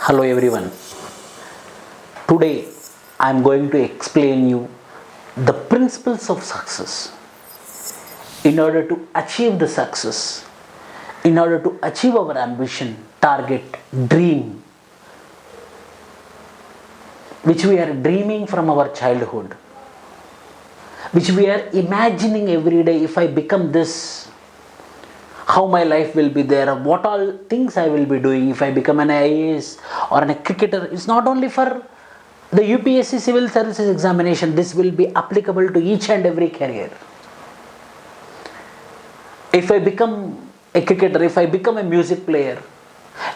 Hello everyone. Today I am going to explain you the principles of success. In order to achieve the success, in order to achieve our ambition, target, dream, which we are dreaming from our childhood, which we are imagining every day, if I become this, how my life will be there, what all things I will be doing if I become an IAS or a cricketer. It's not only for the UPSC civil services examination, this will be applicable to each and every career. If I become a cricketer, if I become a music player,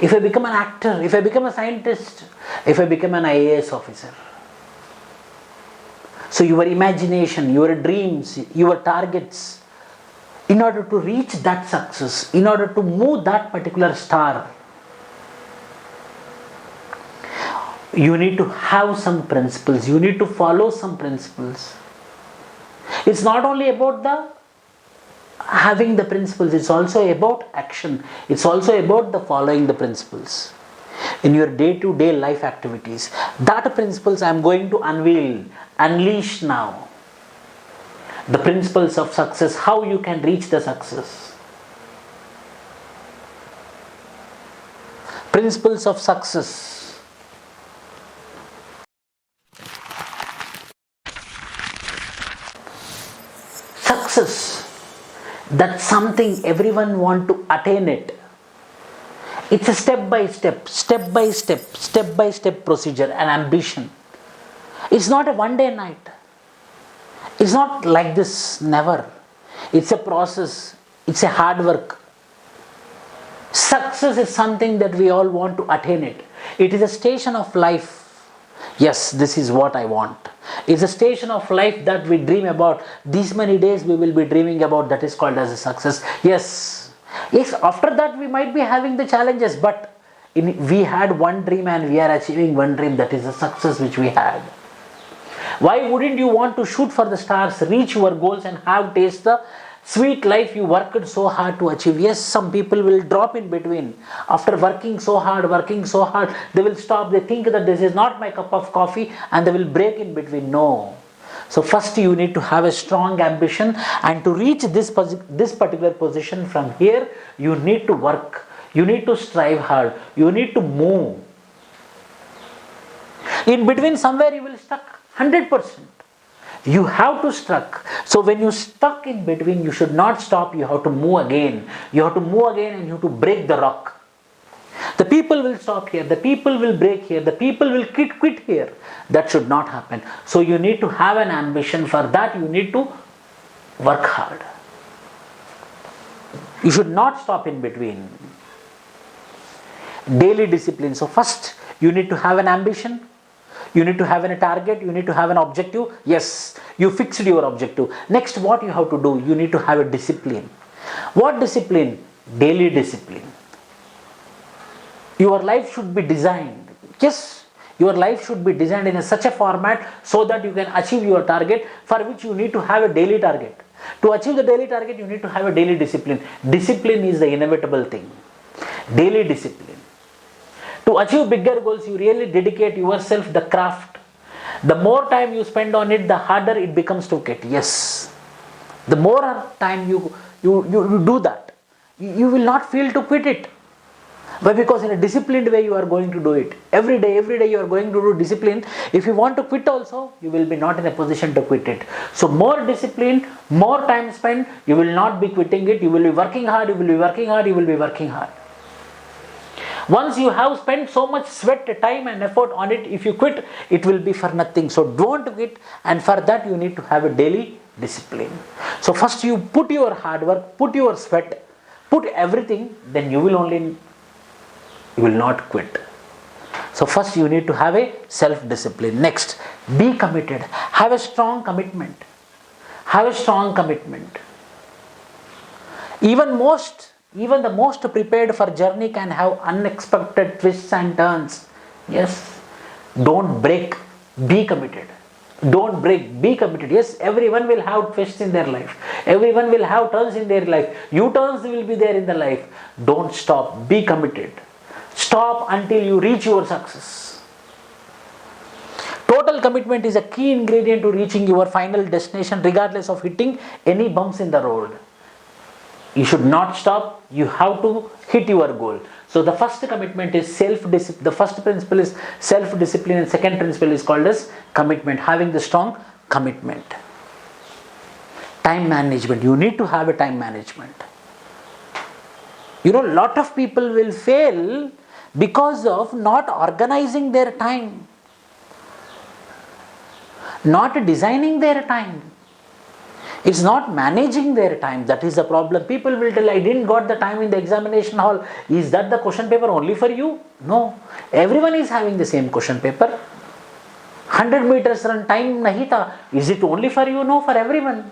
if I become an actor, if I become a scientist, if I become an IAS officer. So your imagination, your dreams, your targets, in order to reach that success, in order to move that particular star, you need to have some principles, you need to follow some principles. It's not only about the having the principles, it's also about action, it's also about the following the principles in your day-to-day life activities. That principles I am going to unleash now. The principles of success, how you can reach the success. Principles of success. Success, that's something everyone want to attain it. It's a step-by-step procedure and ambition. It's not a one-day night. It's not like this, never. It's a process, it's a hard work. Success is something that we all want to attain it. It is a station of life. Yes, this is what I want. It's a station of life that we dream about. These many days we will be dreaming about, that is called as a success. Yes, after that we might be having the challenges, but we had one dream and we are achieving one dream, that is a success which we had. Why wouldn't you want to shoot for the stars, reach your goals and have taste the sweet life you worked so hard to achieve? Yes, some people will drop in between. After working so hard, they will stop. They think that this is not my cup of coffee and they will break in between. No. So first you need to have a strong ambition, and to reach this particular position from here, you need to work. You need to strive hard. You need to move. In between somewhere you will stuck. 100%. You have to stuck. So when you stuck in between, you should not stop. You have to move again. You have to move again and you have to break the rock. The people will stop here. The people will break here. The people will quit here. That should not happen. So you need to have an ambition. For that you need to work hard. You should not stop in between. Daily discipline. So first you need to have an ambition. You need to have a target, you need to have an objective. Yes, you fixed your objective. Next, what you have to do? You need to have a discipline. What discipline? Daily discipline. Your life should be designed. Yes, your life should be designed in such a format so that you can achieve your target, for which you need to have a daily target. To achieve the daily target, you need to have a daily discipline. Discipline is the inevitable thing. Daily discipline. To achieve bigger goals, you really dedicate yourself the craft. The more time you spend on it, the harder it becomes to get. Yes. The more time you do that, you will not feel to quit it. Why? Because in a disciplined way you are going to do it. Every day you are going to do discipline. If you want to quit also, you will be not in a position to quit it. So more discipline, more time spent, you will not be quitting it. You will be working hard, you will be working hard, you will be working hard. Once you have spent so much sweat, time and effort on it, if you quit, it will be for nothing. So don't quit, and for that you need to have a daily discipline. So first you put your hard work, put your sweat, put everything, then you will not quit. So first you need to have a self-discipline. Next, be committed. Have a strong commitment. Have a strong commitment. Even the most prepared for journey can have unexpected twists and turns. Yes. Don't break. Be committed. Don't break. Be committed. Yes, everyone will have twists in their life. Everyone will have turns in their life. U-turns will be there in the life. Don't stop. Be committed. Stop until you reach your success. Total commitment is a key ingredient to reaching your final destination regardless of hitting any bumps in the road. You should not stop, you have to hit your goal. So the first commitment is self-discipline. The first principle is self-discipline and second principle is called as commitment, having the strong commitment. Time management, you need to have a time management. Lot of people will fail because of not organizing their time, not designing their time. It's not managing their time. That is the problem. People will tell, I didn't got the time in the examination hall. Is that the question paper only for you? No. Everyone is having the same question paper. 100 meters run time nahi tha. Is it only for you? No, for everyone.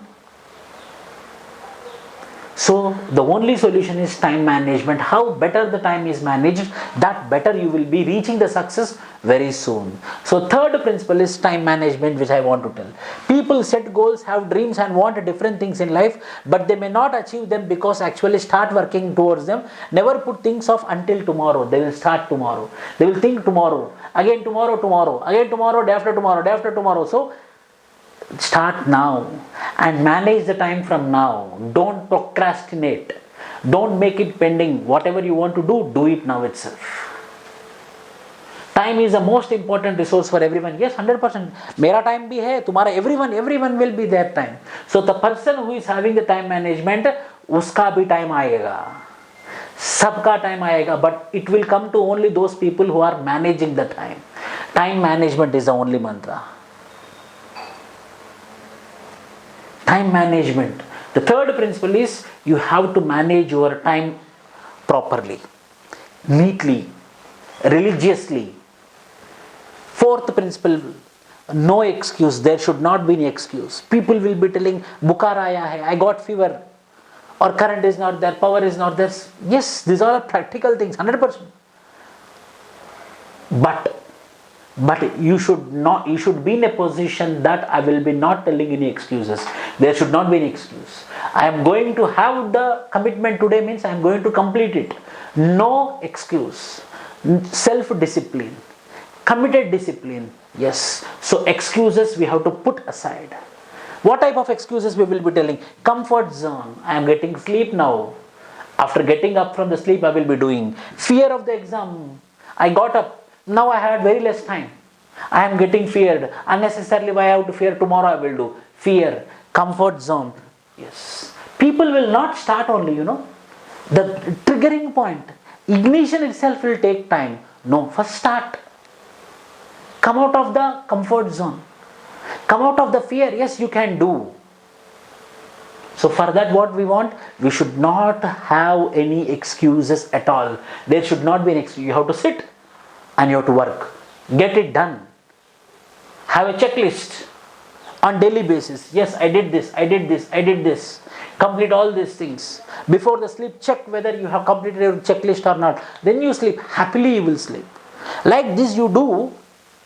So the only solution is time management. How better the time is managed, that better you will be reaching the success very soon. So third principle is time management, which I want to tell. People set goals, have dreams and want different things in life, but they may not achieve them because actually start working towards them. Never put things off until tomorrow. They will start tomorrow. They will think tomorrow, again tomorrow, again tomorrow, day after tomorrow, day after tomorrow. So start now and manage the time from now. Don't procrastinate. Don't make it pending. Whatever you want to do, do it now itself. Time is the most important resource for everyone. Yes, 100%. Mera time bhi hai, tumhara everyone will be their time. So the person who is having the time management, uska bhi time aayega. Sabka time aayega, but it will come to only those people who are managing the time. Time management is the only mantra. Time management. The third principle is you have to manage your time properly, neatly, religiously. Fourth principle, no excuse. There should not be any excuse. People will be telling, Bukar aaya hai, I got fever, or current is not there, power is not there. Yes, these are practical things, 100%. But you should be in a position that I will be not telling any excuses. There should not be any excuse. I am going to have the commitment today means I am going to complete it. No excuse. Self-discipline. Committed discipline. Yes. So excuses we have to put aside. What type of excuses we will be telling? Comfort zone. I am getting sleep now. After getting up from the sleep I will be doing. Fear of the exam. I got up. Now I had very less time. I am getting feared. Unnecessarily why I have to fear, tomorrow I will do. Fear. Comfort zone. Yes. People will not start only, The triggering point. Ignition itself will take time. No, first start. Come out of the comfort zone. Come out of the fear. Yes, you can do. So for that what we want? We should not have any excuses at all. There should not be an excuse. You have to sit and you have to work. Get it done. Have a checklist on daily basis. Yes, I did this, I did this, I did this. Complete all these things. Before the sleep, check whether you have completed your checklist or not. Then you sleep. Happily you will sleep. Like this you do,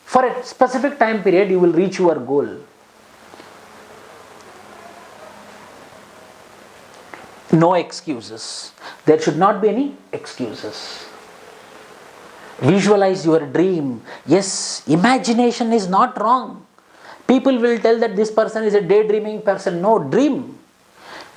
for a specific time period you will reach your goal. No excuses. There should not be any excuses. Visualize your dream. Yes, imagination is not wrong. People will tell that this person is a daydreaming person. No, dream.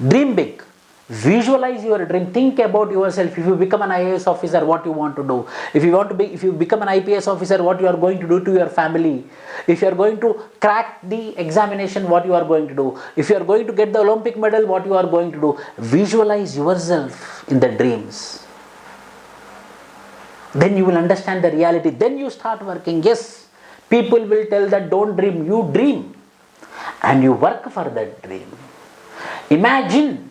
Dream big. Visualize your dream. Think about yourself. If you become an IAS officer, what you want to do. If you become an IPS officer, what you are going to do to your family. If you are going to crack the examination, what you are going to do. If you are going to get the Olympic medal, what you are going to do. Visualize yourself in the dreams. Then you will understand the reality. Then you start working. Yes, people will tell that don't dream. You dream. And you work for that dream. Imagine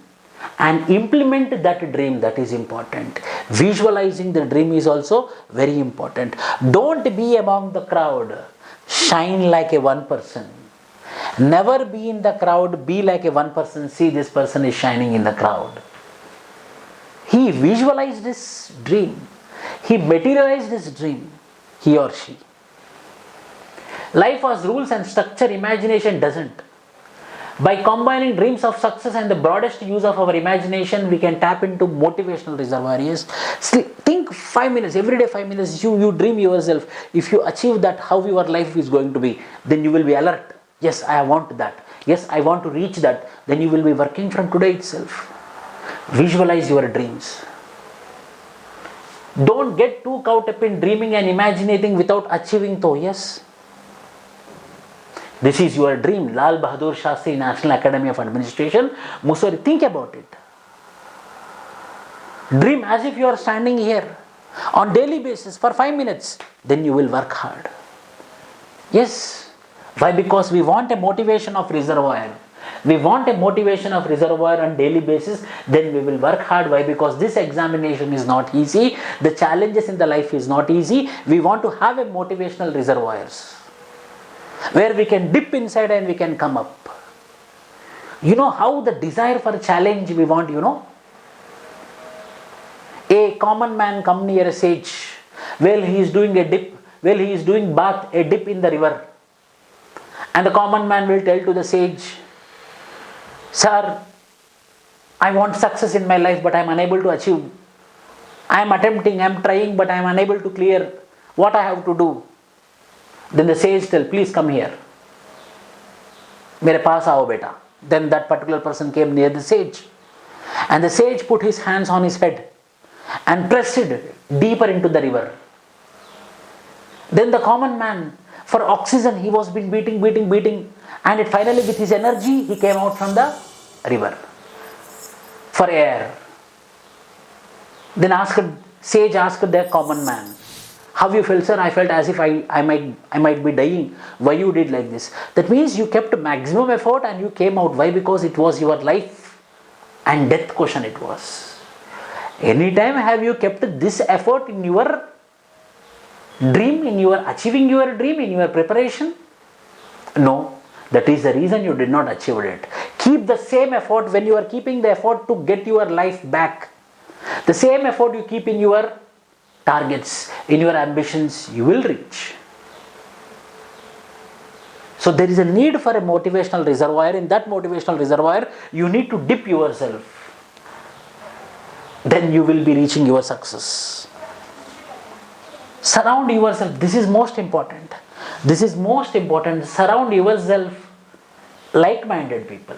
and implement that dream. That is important. Visualizing the dream is also very important. Don't be among the crowd. Shine like a one person. Never be in the crowd. Be like a one person. See, this person is shining in the crowd. He visualized his dream. He materialized his dream, he or she. Life has rules and structure, imagination doesn't. By combining dreams of success and the broadest use of our imagination, we can tap into motivational reservoir. Yes, think 5 minutes, every day 5 minutes, you dream yourself. If you achieve that, how your life is going to be, then you will be alert. Yes, I want that. Yes, I want to reach that. Then you will be working from today itself. Visualize your dreams. Don't get too caught up in dreaming and imagining without achieving though. Yes. This is your dream. Lal Bahadur Shastri, National Academy of Administration, Mussoorie. Think about it. Dream as if you are standing here on daily basis for 5 minutes. Then you will work hard. Yes. Why? Because we want a motivation of reservoir. We want a motivation of reservoir on daily basis. Then we will work hard. Why? Because this examination is not easy. The challenges in the life is not easy. We want to have a motivational reservoirs, where we can dip inside and we can come up. You know how the desire for challenge we want, A common man come near a sage, while he is doing a dip, while he is doing bath, a dip in the river. And the common man will tell to the sage, Sir, I want success in my life, but I am unable to achieve. I am attempting, I am trying, but I am unable to clear what I have to do. Then the sage tell, please come here. Mere paas aao beta. Then that particular person came near the sage. And the sage put his hands on his head and pressed it deeper into the river. Then the common man, for oxygen, he was been beating. And finally with his energy, he came out from the river for air. Then sage asked the common man, how you felt, sir? I felt as if I might be dying. Why you did like this? That means you kept maximum effort and you came out. Why? Because it was your life and death question it was. Anytime have you kept this effort in your dream, in your achieving your dream, in your preparation? No. That is the reason you did not achieve it. Keep the same effort when you are keeping the effort to get your life back. The same effort you keep in your targets, in your ambitions, you will reach. So there is a need for a motivational reservoir. In that motivational reservoir, you need to dip yourself. Then you will be reaching your success. Surround yourself. This is most important. This is most important. Surround yourself like-minded people.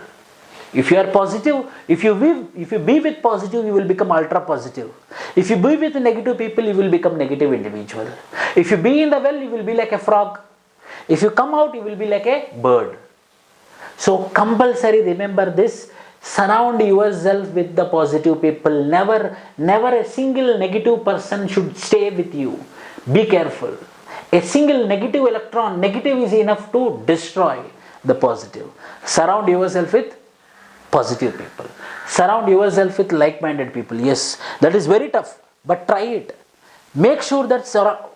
If you are positive, if you be with positive, you will become ultra positive. If you be with negative people, you will become negative individual. If you be in the well, you will be like a frog. If you come out, you will be like a bird. So compulsory remember this. Surround yourself with the positive people. Never a single negative person should stay with you. Be careful. A single negative electron, negative is enough to destroy the positive. Surround yourself with positive people. Surround yourself with like-minded people. Yes, that is very tough, but try it. Make sure that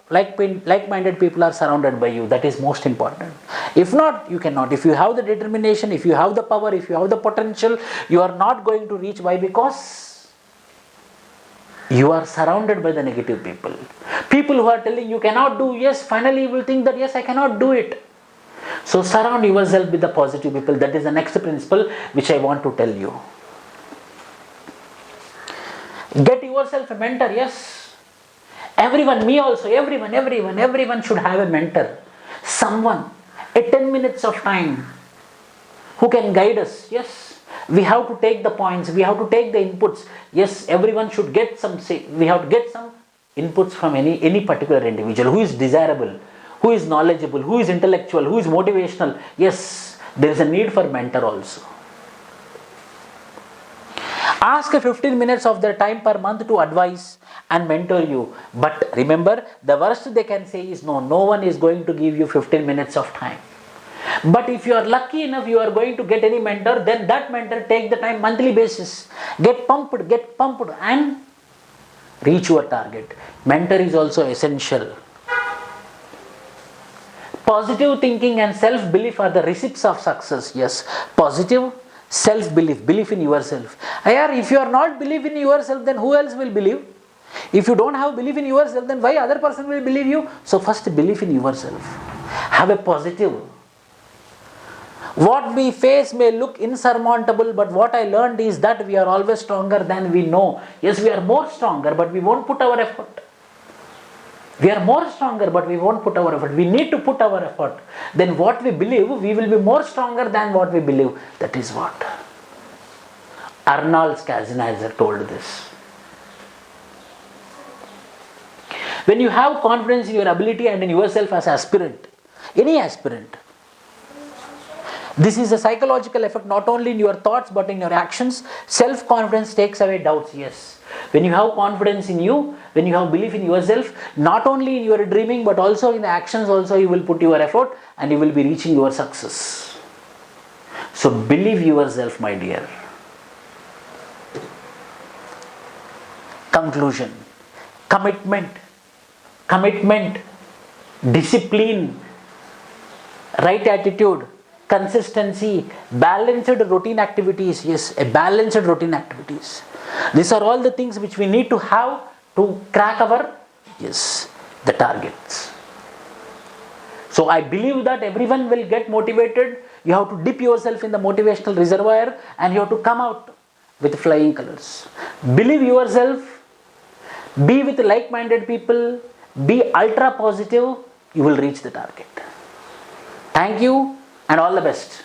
like-minded people are surrounded by you. That is most important. If not, you cannot. If you have the determination, if you have the power, if you have the potential, you are not going to reach. Why? Because you are surrounded by the negative people. People who are telling you cannot do, yes, finally you will think that yes, I cannot do it. So surround yourself with the positive people. That is the next principle which I want to tell you. Get yourself a mentor. Yes. Everyone, me also, everyone should have a mentor. Someone, a 10 minutes of time who can guide us. Yes. We have to take the points. We have to take the inputs. Yes, everyone should get some, we have to get some inputs from any particular individual who is desirable, who is knowledgeable, who is intellectual, who is motivational. Yes, there is a need for mentor also. Ask 15 minutes of their time per month to advise and mentor you. But remember, the worst they can say is no one is going to give you 15 minutes of time. But if you are lucky enough, you are going to get any mentor, then that mentor take the time monthly basis. Get pumped and reach your target. Mentor is also essential. Positive thinking and self-belief are the receipts of success. Yes, positive self-belief, belief in yourself. If you are not believe in yourself, then who else will believe? If you don't have belief in yourself, then why other person will believe you? So first believe in yourself. Have a positive. What we face may look insurmountable, but what I learned is that we are always stronger than we know. Yes, we are more stronger, but we won't put our effort. We are more stronger, but we won't put our effort. We need to put our effort. Then what we believe, we will be more stronger than what we believe. That is what Arnold Schwarzenegger told this. When you have confidence in your ability and in yourself as aspirant, any aspirant, this is a psychological effect not only in your thoughts but in your actions. Self-confidence takes away doubts, yes. When you have confidence in you, when you have belief in yourself, not only in your dreaming but also in the actions also you will put your effort and you will be reaching your success. So believe yourself, my dear. Conclusion. Commitment, discipline, right attitude, consistency, balanced routine activities. Yes, a balanced routine activities. These are all the things which we need to have to crack our, the targets. So I believe that everyone will get motivated. You have to dip yourself in the motivational reservoir and you have to come out with flying colors. Believe yourself. Be with like-minded people. Be ultra positive. You will reach the target. Thank you and all the best.